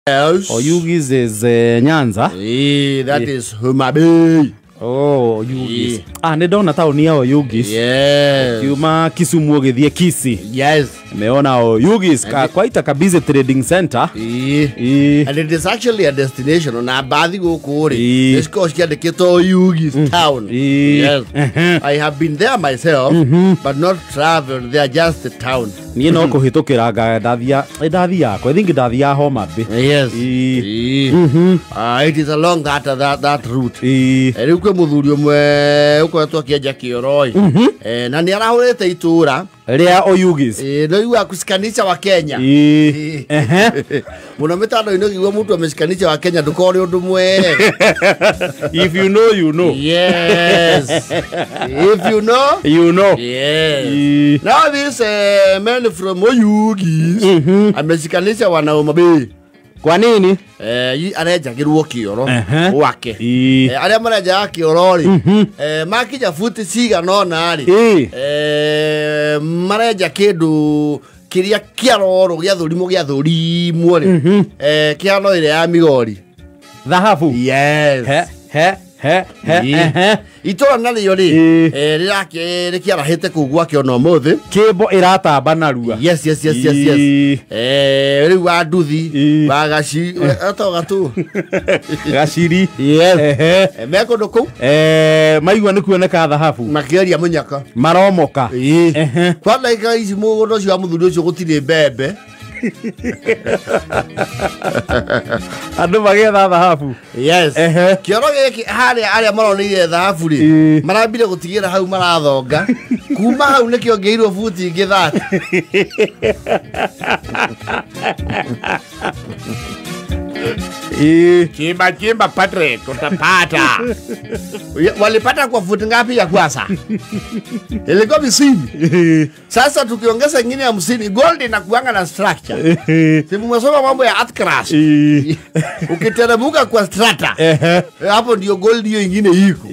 Yes. Oyugis is Nyanza. That is Homa Bay. Oh, Oyugis. Nedona tauni ya Oyugis. Yes. Kiuma Kisumu githie Kisi. Yes. Meona Oyugis quite a busy trading center. And it is actually a destination on a bathi go kore. Let's go get the Keto Oyugis town. Yes. I have been there myself, but not traveled there, just the town. Niĩ no kũhĩtũkĩra ndathia ko I think ndathia Homa Bay. Yes. It is along that route. Rĩu kwĩ mũthuri ũmwe ũkoretwo akĩenja kĩoroi. Na nĩ arahũrĩte itũra rĩa Oyugis. No iwa kusikanisha wa Kenya. Mũno mĩtandao-inĩ ũgĩigua mũndũ ameshikanisha wa Kenya ndũkore ũndũ mwega. If you know, you know. Yes. If you know, you know. Yes. Now this man from Oyugis ameshikanisha wa Homa Bay. Kwa nini? Arejagirwo kioro wake. Aria mareja kioro ri. Makija futi ciga no nari. Mareja kindu kiria kiaroro gya thurimo gya thurimo ri. Kiano ile ya migori. Dhahabu. Yes. Itora nali yori rirake rikiara hete kugwa kiono muthi kibo iratamba narua. Yes. Riu wa nduthi wa gaci atoga tu gaciri. Yes. Meko nduku maigua ni kuoneka dhahabu makiaria munyaka maromoka. Kwa like ici mugondo cio muthuri ucio gutire mbembe andu magetha dhahabu. Yes. Kioro giki aria maronire dhahabu ri marambire gutigira hau marathonga kuma hau nikio ngeirwo futi ingi 30. Chimba Patrick utapata. Walipata kwa futi ngapi ya kwanza? Ilikuwa 50. Sasa tukiongeza nyingine ya 50 gold inakuanga na structure. Simu umesoma mambo ya earth crust. Ukiteremuka kwa strata. Hapo ndio gold hiyo nyingine iko.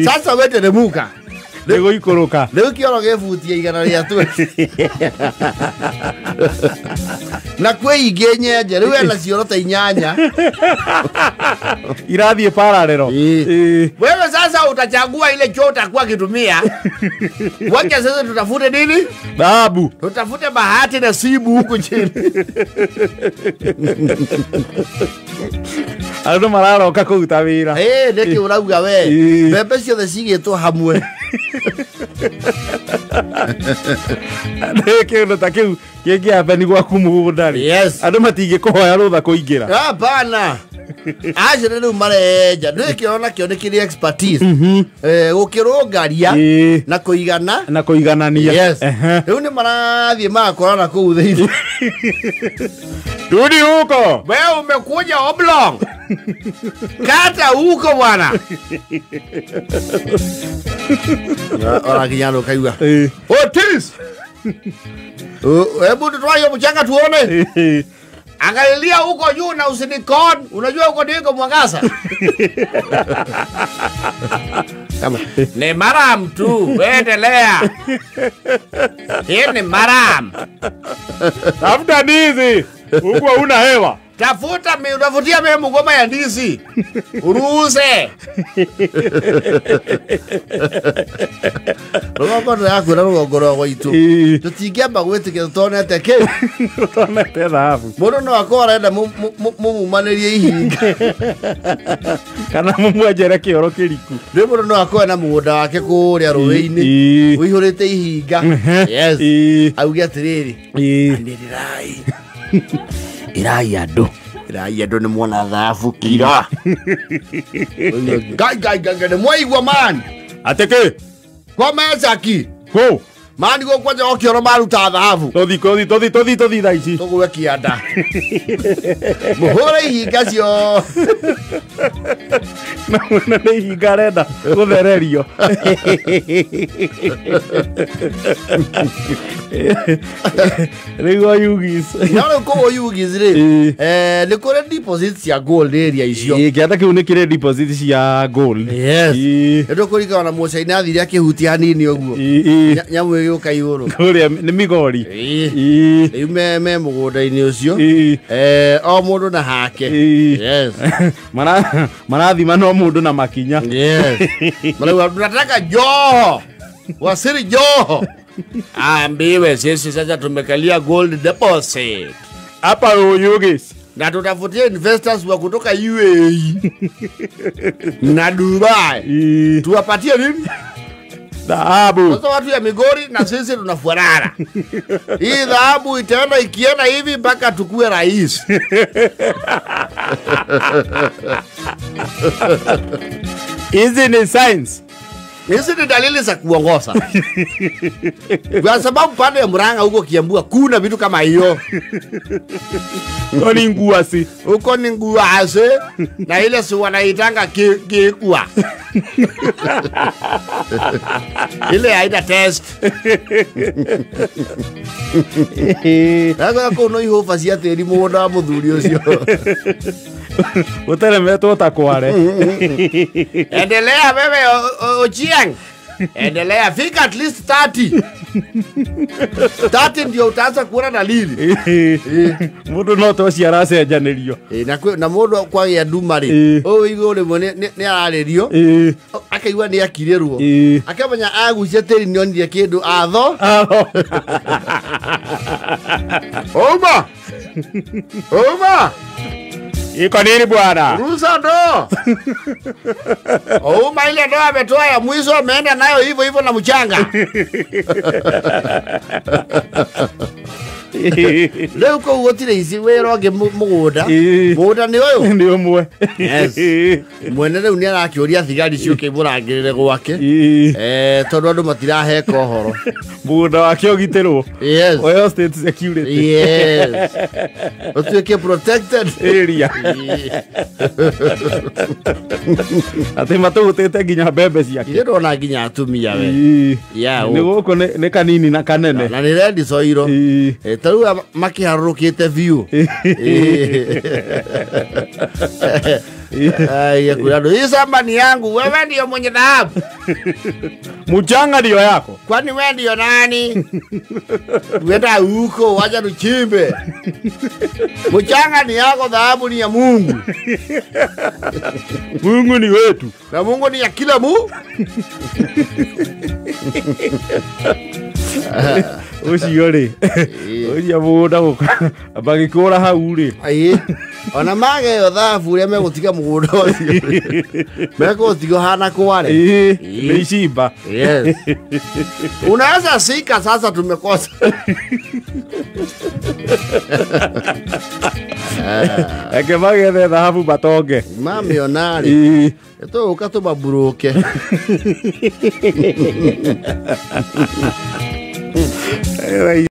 Sasa wewe teremuka. Lego ikoroka. Leo kioro gefutia igana ria tu. Na kwe igenye je rĩu ena ciorota inyanya irathie paralelo. Wewe sasa utachagua ile chota kwa kitumia. Wacha sasa tutafute nini? Dhahabu. Tutafute bahati na sibu huko chini. Andu mararoka kuruta wira. Ndeki urauga we. Mbembe ciothe cigĩtwo hamwe. Kindu ta kiu kingiambe ni gwaku mugundari. Yes. Andu matingi kuhoya rutha kuingira. Hapana. Ajere rĩu mareja ndĩkĩona kĩo nĩ kĩrĩ expertise gũkĩrũngaria na kũiganania. Yes. Rĩu nĩ marathiĩ magakorana kũu thĩinĩ. Rudi huko. Wewe umekuja oblong. Kata huko bwana. Ora kinyano kaiwa. Otis. Hebu tutoe mchanga tuone. Angalilia huko juu na usinikon. Unajua huko ndiko mwangaza. Kama ni maram tu. Endelea. Hii ni maram. Tafuta ndizi. Huko huna hewa. Utafutia mimi mgoma ya ndizi. Uruhuse. Rogoro yako na rogoro waitu. Tutingiamba gwitikira tonete ke. Tonete dhahabu. Mũndũ no akora enda mumumanĩrie ihinga. Kana mumwenjere kĩoro kĩriku. Rĩu mũndũ no akora na mũgũnda wake kũrĩa rũĩ-inĩ. Ũihũrĩte ihinga. Yes. Auge atĩrĩrĩ. Nĩrĩrai. Irai andũ nĩ mwana dhahabu kira. Gai nĩ mwaigua man. Ateke. Kwa mezaki. Ho. Mani go kwanja okioro maruta dhahabu. Tothi thaici. Tũgũe kĩanda. Mũhũre ihinga cio. Na nĩ ihinga arenda gũthererio. Rĩu Oyugis. Nĩarĩ kũu Oyugis rĩ. Nĩ kũrĩ deposit cia gold area icio. Kĩanda kĩu nĩ kĩrĩ deposit cia gold. Yes. Nĩ kũrĩka na mũcaina athire akĩhutia hanini ũguo. Nyamũ yuka yuru kuria ni migori me mugunda-ini ucio o mundu na hake yes marathima no mundu na makinya yes marauga tunataka Joho Wasiri Joho ambiwe sisi sasa tumekalia gold deposit hapa Yugis na tutafutia investors wa kutoka UAE na Dubai tuwapatie nini dhahabu. Sasa watu ya Migori na sisi tunafuarara. Hii dhahabu itaenda ikienda hivi mpaka tukue rais. Hizi ni science. Hizi ni dalili za kuongoza. Kwa sababu pande ya Murang'a huko Kiambu kuna vitu kama hiyo. Huko ni nguasi. Huko ni nguasi na ile si wanaitanga kekua. Ile haina test. Sasa kuna hiyo fasi ya teri muda muthuri ucio. Utelemetwo takware. Endelea wewe Ochieng. Endelea fika at least 30. 30 ndio utaanza kuona dalili. Mundu no to ciara cenjanirio. Na mundu kwa ya ndumari. O igore mone ni ararerio. Akaigua ni akirirwo. Akamenya agucia teri ni onire kindu atho. Oma. Oma. Iko nini bwana? Rusa ndo. Oma ile ndo ametoa ya mwisho ameenda nayo hivyo na mchanga. Leo ko wotire ici weroge mugunda. Mugunda ni uyu. Ni umwe. Yes. Mwene rĩu ni arakĩũria thigari ciũke imũrangĩrĩre gwake. Tondũ andũ matirahe kohoro. Mugunda wake ũgitĩrwo. Yes. Oyo state security. Yes. Ũtuĩke protected area. Atĩ matũgũtĩte nginya mbembe ciake. Ile ndona nginya atumia we. Ni gũkũ nĩ kanini na kanene. Na nĩ rendi soiro. Tarua makiharurukite view. Ai kulado hii shamba ni yangu, wewe ndio mwenye dhahabu. Mchanga ndio yako. Kwani wewe ndio nani? Wenda huko wacha tuchimbe. Mchanga ni yako, dhahabu ni ya Mungu. Mungu ni wetu. Na Mungu ni ya kila mu. Ucio ri ucio mugunda bagikura hau ri ai ona mage yo thabu ria megutiga mugunda ucio megutiga hana kware ni shimba. Yes. Unaweza sika sasa tumekosa. Eke magethe thahabu batonge mamionari eto ukatuma buruke.